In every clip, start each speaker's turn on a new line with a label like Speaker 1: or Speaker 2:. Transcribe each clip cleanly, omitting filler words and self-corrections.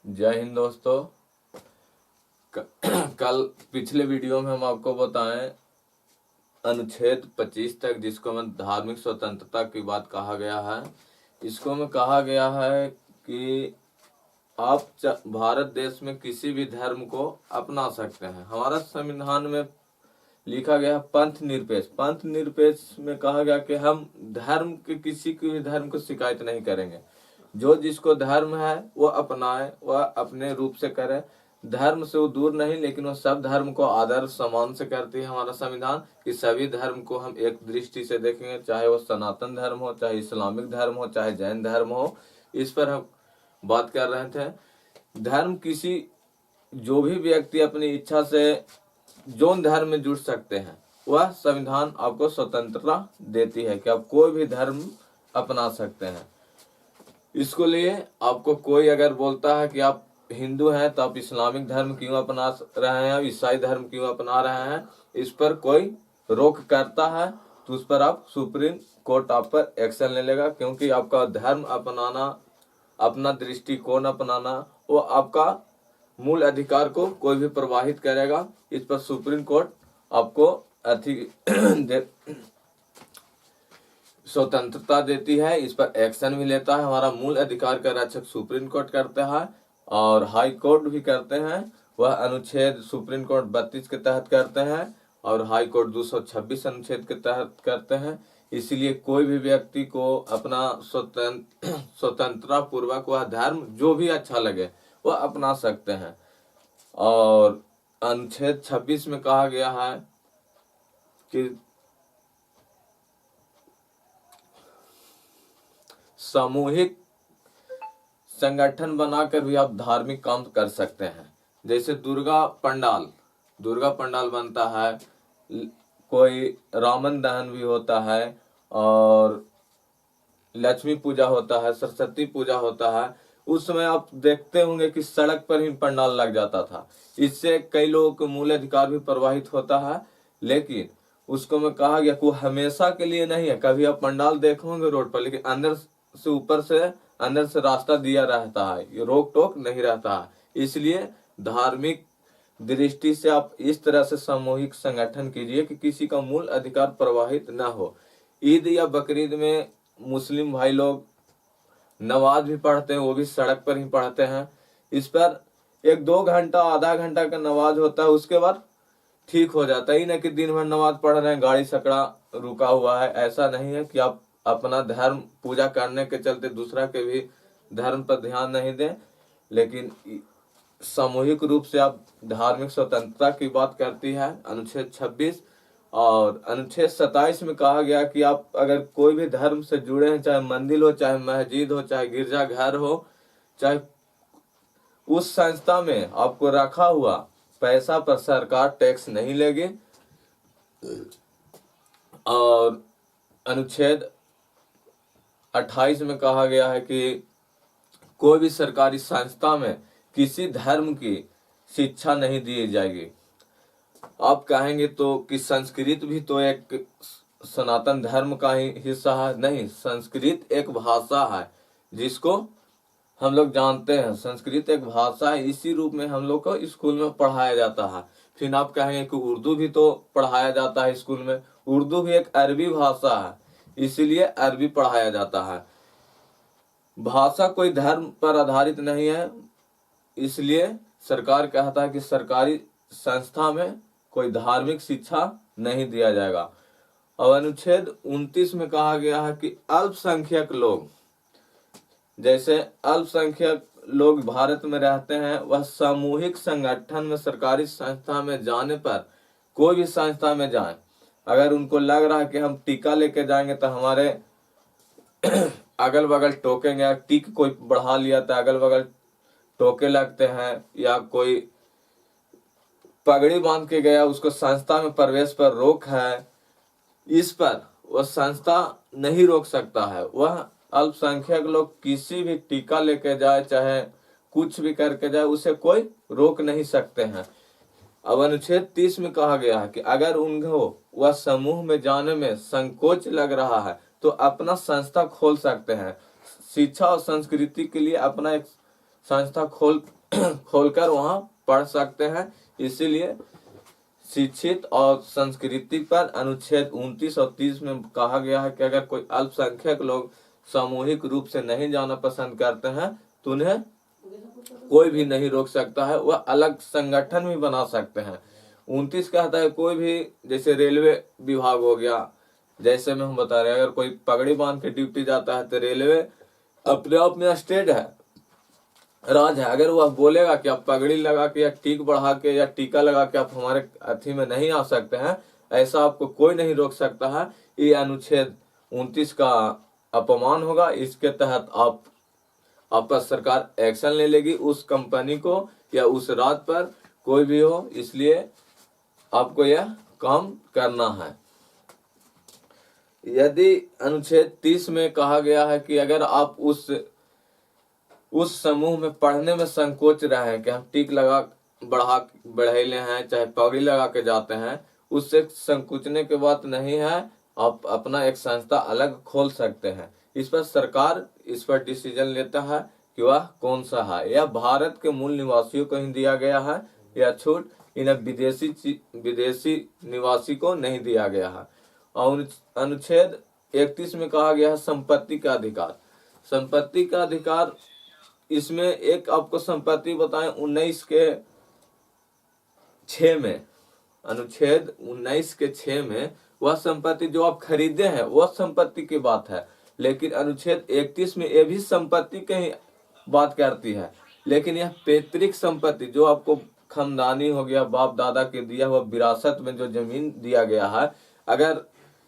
Speaker 1: जय हिंद दोस्तों। कल पिछले वीडियो में हम आपको बताएं अनुच्छेद 25 तक, जिसको में धार्मिक स्वतंत्रता की बात कहा गया है। इसको में कहा गया है कि आप भारत देश में किसी भी धर्म को अपना सकते हैं। हमारा संविधान में लिखा गया पंथ निरपेक्ष। पंथ निरपेक्ष में कहा गया कि हम धर्म के किसी भी धर्म को शिकायत नहीं करेंगे। जो जिसको धर्म है वो अपनाए, वह अपने रूप से करे। धर्म से वो दूर नहीं, लेकिन वो सब धर्म को आदर सम्मान से करती है हमारा संविधान कि सभी धर्म को हम एक दृष्टि से देखेंगे, चाहे वो सनातन धर्म हो, चाहे इस्लामिक धर्म हो, चाहे जैन धर्म हो। इस पर हम बात कर रहे थे। धर्म किसी जो भी व्यक्ति अपनी इच्छा से जो धर्म में जुड़ सकते हैं, वह संविधान आपको स्वतंत्रता देती है कि आप कोई भी धर्म अपना सकते हैं। इसको लिए आपको कोई अगर बोलता है कि आप हिंदू हैं तो आप इस्लामिक धर्म क्यों अपना रहे हैं, ईसाई धर्म क्यों अपना रहे हैं, इस पर कोई रोक करता है तो उस पर आप सुप्रीम कोर्ट आप पर एक्शन ले लेगा। क्योंकि आपका धर्म अपनाना, अपना दृष्टिकोण अपनाना, वो आपका मूल अधिकार को कोई भी प्रभावित करेगा। इस पर सुप्रीम कोर्ट आपको स्वतंत्रता देती है, इस पर एक्शन भी लेता है। हमारा मूल अधिकार का रक्षक सुप्रीम कोर्ट करता है और हाई कोर्ट भी करते हैं। वह अनुच्छेद सुप्रीम कोर्ट 32 के तहत करते हैं और हाई कोर्ट 226 अनुच्छेद के तहत करते हैं। इसलिए कोई भी व्यक्ति को अपना स्वतंत्रता पूर्वक वह धर्म जो भी अच्छा लगे वह अपना सकते हैं। और अनुच्छेद 26 में कहा गया है कि सामूहिक संगठन बनाकर भी आप धार्मिक काम कर सकते हैं। जैसे दुर्गा पंडाल बनता है, कोई रावण दहन भी होता है और लक्ष्मी पूजा होता है, सरस्वती पूजा होता है। उस समय आप देखते होंगे कि सड़क पर ही पंडाल लग जाता था। इससे कई लोगों को मूल अधिकार भी प्रभावित होता है। लेकिन उसको में कहा गया कि हमेशा के लिए नहीं है। कभी आप पंडाल देखोगे रोड पर, लेकिन अंदर से ऊपर से अंदर से रास्ता दिया रहता है, ये रोक टोक नहीं रहता है। इसलिए धार्मिक दृष्टि से आप इस तरह से सामूहिक संगठन कीजिए कि किसी का मूल अधिकार प्रभावित न हो। ईद या बकरीद में मुस्लिम भाई लोग नमाज भी पढ़ते हैं, वो भी सड़क पर ही पढ़ते हैं। इस पर 1-2 घंटा, आधा घंटा का नमाज होता है, उसके बाद ठीक हो जाता है। ही ना कि दिन भर नमाज पढ़ रहे हैं, गाड़ी सकड़ा रुका हुआ है। ऐसा नहीं है कि आप अपना धर्म पूजा करने के चलते दूसरा के भी धर्म पर ध्यान नहीं दें। लेकिन सामूहिक रूप से आप धार्मिक स्वतंत्रता की बात करती है अनुच्छेद 26। और अनुच्छेद 27 में कहा गया कि आप अगर कोई भी धर्म से जुड़े हैं, चाहे मंदिर हो, चाहे मस्जिद हो, चाहे गिरजाघर हो, चाहे उस संस्था में आपको रखा हुआ पैसा पर सरकार टैक्स नहीं लेगी। और अनुच्छेद 28 में कहा गया है कि कोई भी सरकारी संस्था में किसी धर्म की शिक्षा नहीं दी जाएगी। आप कहेंगे तो कि संस्कृत भी तो एक सनातन धर्म का ही हिस्सा है। नहीं, संस्कृत एक भाषा है जिसको हम लोग जानते हैं। संस्कृत एक भाषा है, इसी रूप में हम लोग को स्कूल में पढ़ाया जाता है। फिर आप कहेंगे कि उर्दू भी तो पढ़ाया जाता है स्कूल में। उर्दू भी एक अरबी भाषा है, इसीलिए अरबी पढ़ाया जाता है। भाषा कोई धर्म पर आधारित नहीं है। इसलिए सरकार कहता है कि सरकारी संस्था में कोई धार्मिक शिक्षा नहीं दिया जाएगा। और अनुच्छेद 29 में कहा गया है कि अल्पसंख्यक लोग, जैसे अल्पसंख्यक लोग भारत में रहते हैं, वह सामूहिक संगठन में, सरकारी संस्था में जाने पर, कोई भी संस्था में जाएं, अगर उनको लग रहा है कि हम टीका लेके जाएंगे तो हमारे अगल बगल टोकेंगे, टीक कोई बढ़ा लिया तो अगल बगल टोके लगते हैं, या कोई पगड़ी बांध के गया, उसको संस्था में प्रवेश पर रोक है, इस पर वह संस्था नहीं रोक सकता है। वह अल्पसंख्यक लोग किसी भी टीका लेके जाए, चाहे कुछ भी करके जाए, उसे कोई रोक नहीं सकते हैं। अब अनुच्छेद 30 में कहा गया है कि अगर उनको वह समूह में जाने में संकोच लग रहा है तो अपना संस्था खोल सकते हैं। शिक्षा और संस्कृति के लिए अपना एक संस्था खोलकर वहां पढ़ सकते हैं। इसीलिए शिक्षित और संस्कृति पर अनुच्छेद 29 और 30 में कहा गया है कि अगर कोई अल्पसंख्यक लोग सामूहिक रूप से नहीं जाना पसंद करते हैं तो उन्हें कोई भी नहीं रोक सकता है, वह अलग संगठन भी बना सकते हैं। 29 कहता है कोई भी, जैसे रेलवे विभाग हो गया, जैसे में हम बता रहे हैं, अगर कोई पगड़ी बांध के ड्यूटी जाता है तो रेलवे अपने आप में स्टेट है, राज है। अगर वह बोलेगा कि आप पगड़ी लगा के या टीक बढ़ा के या टीका लगा के आप हमारे अथी में नहीं आ सकते हैं, ऐसा आपको कोई नहीं रोक सकता है। ये अनुच्छेद 29 का अपमान होगा। इसके तहत आप पर सरकार एक्शन ले लेगी, उस कंपनी को या उस राज्य पर, कोई भी हो। इसलिए आपको यह काम करना है। यदि अनुच्छेद 30 में कहा गया है कि अगर आप उस समूह में पढ़ने में संकोच रहे हैं कि हम टीक लगा बढ़ेले हैं चाहे पगड़ी लगा के जाते हैं, उससे संकोचने की बात नहीं है। आप अपना एक संस्था अलग खोल सकते हैं। इस पर सरकार इस पर डिसीजन लेता है कि वह कौन सा है। यह भारत के मूल निवासियों को ही दिया गया है, यह छूट इन्हें विदेशी निवासी को नहीं दिया गया है। और अनुच्छेद 31 में कहा गया है संपत्ति का अधिकार। संपत्ति का अधिकार, इसमें एक आपको संपत्ति बताएं 19 के 6 में, अनुच्छेद 19 के 6 में वह संपत्ति जो आप खरीदे हैं वह संपत्ति की बात है। लेकिन अनुच्छेद 31 में यह भी संपत्ति की बात करती है, लेकिन यह पैतृक संपत्ति जो आपको खानदानी हो गया, बाप दादा के दिया हुआ विरासत में जो जमीन दिया गया है, अगर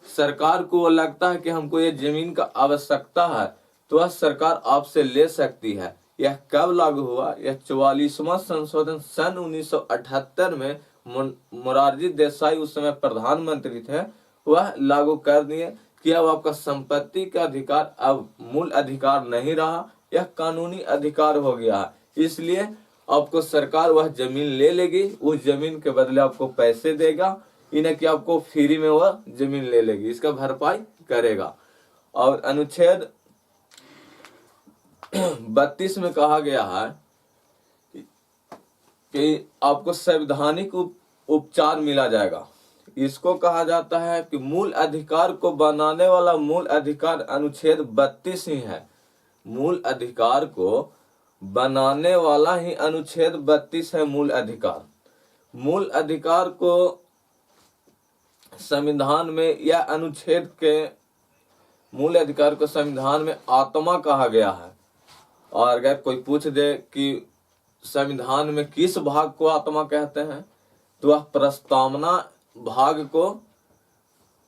Speaker 1: सरकार को लगता है कि हमको ये जमीन का आवश्यकता है तो वह सरकार आपसे ले सकती है। यह कब लागू हुआ? यह 44वां संशोधन सन 1978 में मोरारजी देसाई उस समय प्रधानमंत्री थे, वह लागू कर दिए कि अब आपका संपत्ति का अधिकार अब मूल अधिकार नहीं रहा, यह कानूनी अधिकार हो गया। इसलिए आपको सरकार वह जमीन ले लेगी, उस जमीन के बदले आपको पैसे देगा, इन्हें कि आपको फ्री में वह जमीन ले लेगी, इसका भरपाई करेगा। और अनुच्छेद 32 में कहा गया है कि आपको संवैधानिक उपचार मिला जाएगा। इसको कहा जाता है कि मूल अधिकार को बनाने वाला मूल अधिकार अनुच्छेद 32 ही है। मूल अधिकार को बनाने वाला ही अनुच्छेद 32 है मूल अधिकार। मूल अधिकार को संविधान में या अनुच्छेद के मूल अधिकार को संविधान में आत्मा कहा गया है। और अगर कोई पूछ दे कि संविधान में किस भाग को आत्मा कहते हैं, तो वह प्रस्तावना भाग को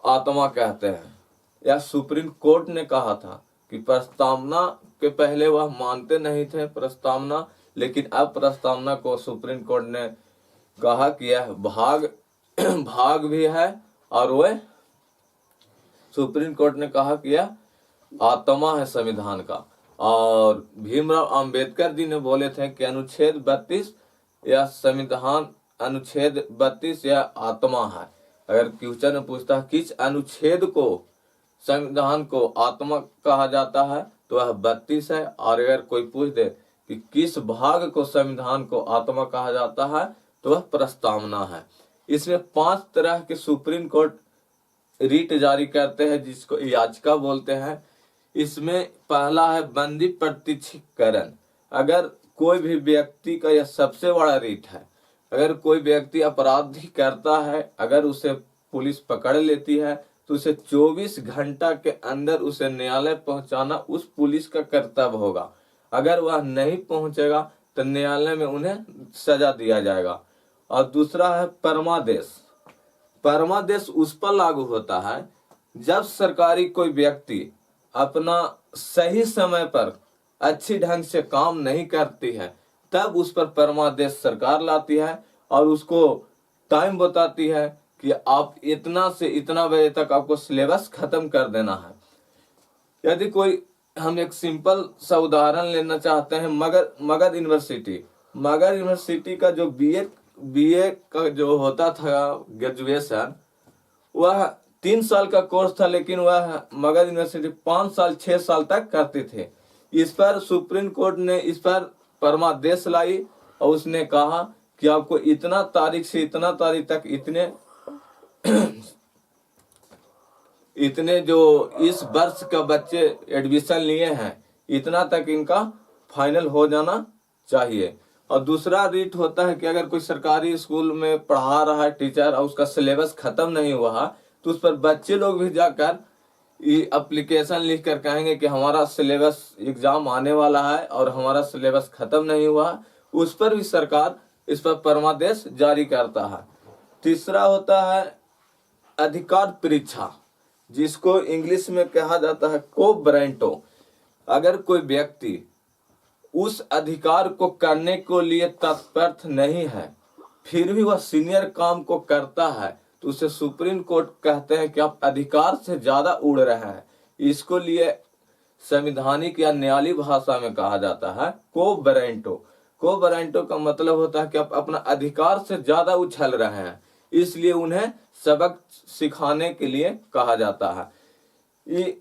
Speaker 1: आत्मा कहते हैं। या सुप्रीम कोर्ट ने कहा था कि प्रस्तावना के पहले वह मानते नहीं थे प्रस्तावना, लेकिन अब प्रस्तावना को सुप्रीम कोर्ट ने कहा कि यह भाग भी है, और वह सुप्रीम कोर्ट ने कहा कि यह आत्मा है संविधान का। और भीमराव अंबेडकर जी ने बोले थे कि अनुच्छेद 32 या संविधान अनुच्छेद 32 या आत्मा है। अगर क्वेश्चन में पूछता है किस अनुच्छेद को संविधान को आत्मा कहा जाता है तो वह 32 है। और अगर कोई पूछ दे कि किस भाग को संविधान को आत्मा कहा जाता है तो वह प्रस्तावना है। इसमें 5 तरह के सुप्रीम कोर्ट रीट जारी करते हैं जिसको याचिका बोलते हैं। इसमें पहला है बंदी प्रत्यक्षीकरण। अगर कोई भी व्यक्ति का यह सबसे बड़ा रीट है, अगर कोई व्यक्ति अपराध करता है, अगर उसे पुलिस पकड़ लेती है तो उसे 24 घंटा के अंदर उसे न्यायालय पहुंचाना उस पुलिस का कर्तव्य होगा। अगर वह नहीं पहुंचेगा तो न्यायालय में उन्हें सजा दिया जाएगा। और दूसरा है परमादेश। परमादेश उस पर लागू होता है जब सरकारी कोई व्यक्ति अपना सही समय पर अच्छी ढंग से काम नहीं करती है, तब उस पर परमादेश सरकार लाती है और उसको टाइम बताती है कि आप इतना से इतना बजे तक आपको सिलेबस खत्म कर देना है। यदि कोई, हम एक सिंपल सा उदाहरण लेना चाहते हैं, मगध यूनिवर्सिटी का जो बीए का जो होता था ग्रेजुएशन, वह 3 साल का कोर्स था, लेकिन वह मगध यूनिवर्सिटी 5 साल 6 साल तक करते थे। इस पर सुप्रीम कोर्ट ने इस पर परमादेश लाई और उसने कहा कि आपको इतना तारीख से इतना तारीख तक इतने जो इस वर्ष का बच्चे एडमिशन लिए हैं इतना तक इनका फाइनल हो जाना चाहिए। और दूसरा रीट होता है कि अगर कोई सरकारी स्कूल में पढ़ा रहा है टीचर और उसका सिलेबस खत्म नहीं हुआ तो उस पर बच्चे लोग भी जाकर एप्लीकेशन लिख कर कहेंगे कि हमारा सिलेबस एग्जाम आने वाला है और हमारा सिलेबस खत्म नहीं हुआ, उस पर भी सरकार इस पर परमादेश जारी करता है। तीसरा होता है अधिकार परीक्षा, जिसको इंग्लिश में कहा जाता है कोब्रेंटो। अगर कोई व्यक्ति उस अधिकार को करने को लिए तत्पर नहीं है फिर भी वह सीनियर काम को करता है तो उसे सुप्रीम कोर्ट कहते हैं कि आप अधिकार से ज्यादा उड़ रहे हैं। इसको लिए संवैधानिक या न्यायालयी भाषा में कहा जाता है कोब्रेंटो। कोब्रेंटो का मतलब होता है कि आप अपना अधिकार से ज्यादा उछल रहे हैं, इसलिए उन्हें सबक सिखाने के लिए कहा जाता है। ये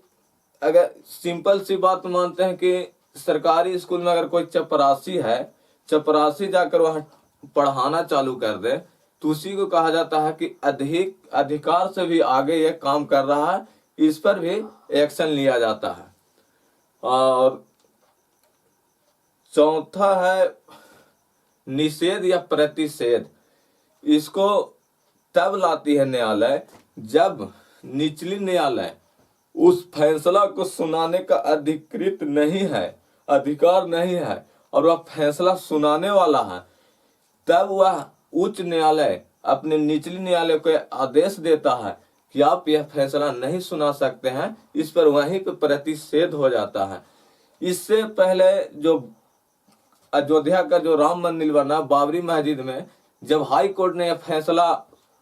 Speaker 1: अगर सिंपल सी बात मानते हैं कि सरकारी स्कूल में अगर कोई चपरासी है, चपरासी जाकर वहां पढ़ाना चालू कर दे तो उसी को कहा जाता है कि अधिक अधिकार से भी आगे ये काम कर रहा है, इस पर भी एक्शन लिया जाता है। और चौथा है निषेध या प्रतिषेध। इसको तब लाती है न्यायालय जब निचली न्यायालय उस फैसला को सुनाने का अधिकृत नहीं है, अधिकार नहीं है और वह फैसला सुनाने वाला है, तब वह उच्च न्यायालय अपने निचली न्यायालय को आदेश देता है कि आप यह फैसला नहीं सुना सकते हैं, इस पर वहीं पे प्रतिषेध हो जाता है। इससे पहले जो अयोध्या का जो राम मंदिर बना बाबरी मस्जिद में, जब हाई कोर्ट ने यह फैसला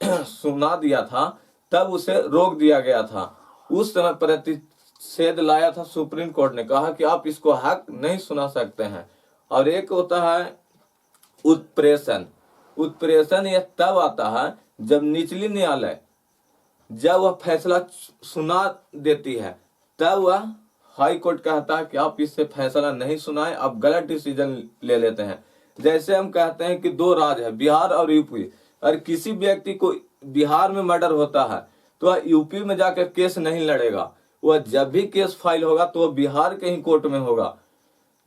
Speaker 1: सुना दिया था तब उसे रोक दिया गया था। उस समय प्रतिषेध लाया था सुप्रीम कोर्ट ने, कहा कि आप इसको हक नहीं सुना सकते हैं। और एक होता है उत्प्रेषण। उत्प्रेषण यह तब आता है जब निचली न्यायालय जब वह फैसला सुना देती है तब वह हाई कोर्ट कहता है कि आप इससे फैसला नहीं सुनाए, आप गलत डिसीजन ले लेते हैं। जैसे हम कहते हैं कि दो राज्य है बिहार और यूपी, और किसी व्यक्ति को बिहार में मर्डर होता है तो वह यूपी में जाकर केस नहीं लड़ेगा, वह जब भी केस फाइल होगा तो वह बिहार के ही कोर्ट में होगा,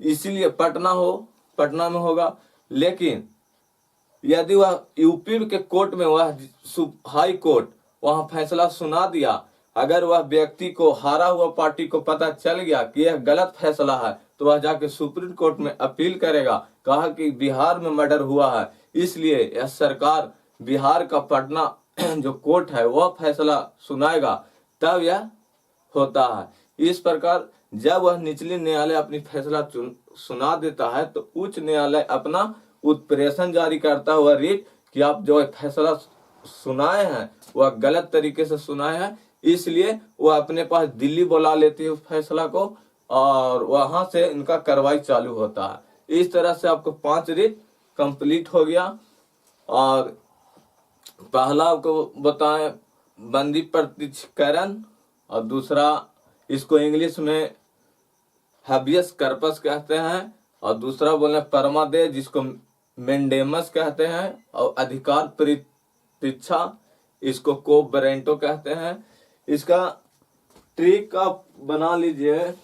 Speaker 1: इसीलिए पटना में होगा। लेकिन यदि वह यूपी के कोर्ट में वह हाई कोर्ट वहां फैसला सुना दिया, अगर वह व्यक्ति को हारा हुआ पार्टी को पता चल गया कि यह गलत फैसला है तो वह जाके सुप्रीम कोर्ट में अपील करेगा, कहा कि बिहार में मर्डर हुआ है इसलिए यह सरकार बिहार का पटना जो कोर्ट है वह फैसला सुनाएगा, तब यह होता है। इस प्रकार जब वह निचली न्यायालय अपनी फैसला सुना देता है तो उच्च न्यायालय अपना उत्प्रेषण जारी करता हुआ रीट कि आप जो फैसला सुनाए हैं वह गलत तरीके से सुनाए हैं, इसलिए वह अपने पास दिल्ली बुला लेती है उस फैसला को और वहां से इनका कार्रवाई चालू होता है। इस तरह से आपको 5 रीट कंप्लीट हो गया। और पहला आपको बताएं बंदी प्रत्यक्षीकरण, और दूसरा इसको इंग्लिश में हैबियस कर्पस कहते हैं, और दूसरा बोले परमादेश जिसको मेंडेमस कहते हैं, और अधिकार परीक्षा इसको कोब्रेंटो कहते हैं। इसका ट्रिक आप बना लीजिए।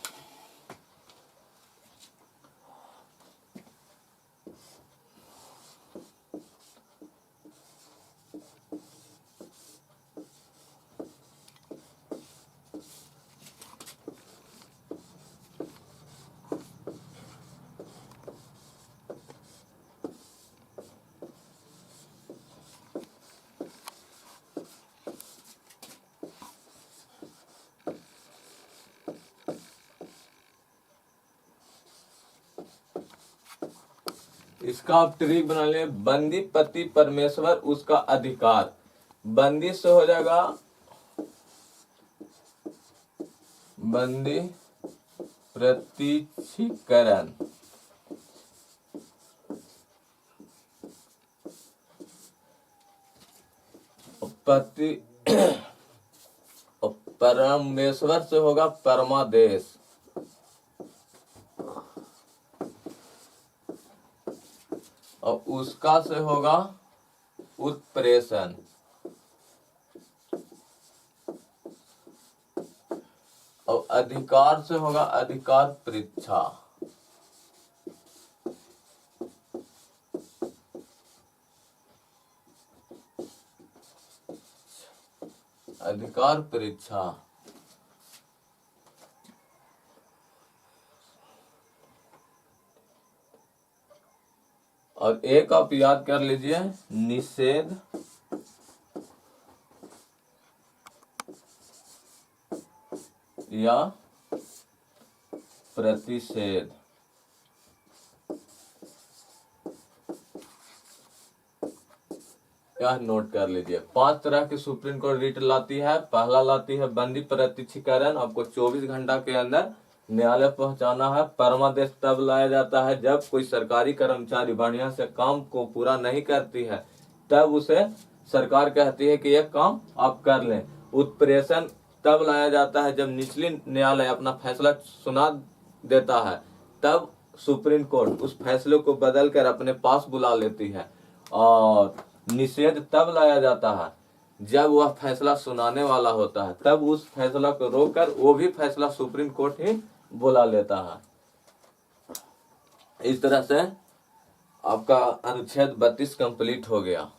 Speaker 1: इसका आप ट्रिक बना ले, बंदी पति परमेश्वर उसका अधिकार, बंदी से हो जाएगा बंदी प्रत्यक्षीकरण, पति परमेश्वर से होगा परमादेश। और उसका से होगा उत्प्रेषण। और अधिकार से होगा अधिकार परीक्षा। अधिकार परीक्षा। और एक आप याद कर लीजिए, निषेध या प्रतिषेध। यह नोट कर लीजिए। 5 तरह की सुप्रीम कोर्ट रीट लाती है। पहला लाती है बंदी प्रत्यक्षीकरण, आपको 24 घंटा के अंदर न्यायालय पहुंचाना है। परमादेश तब लाया जाता है जब कोई सरकारी कर्मचारी बढ़िया से काम को पूरा नहीं करती है, तब उसे सरकार कहती है कि यह काम आप कर लें। उत्प्रेषण तब लाया जाता है जब निचली न्यायालय अपना फैसला सुना देता है, तब सुप्रीम कोर्ट उस फैसले को बदल कर अपने पास बुला लेती है। और निषेध तब लाया जाता है जब वह फैसला सुनाने वाला होता है, तब उस फैसला को रोककर वो भी फैसला सुप्रीम कोर्ट ही बुला लेता है। इस तरह से आपका अनुच्छेद 32 कंप्लीट हो गया।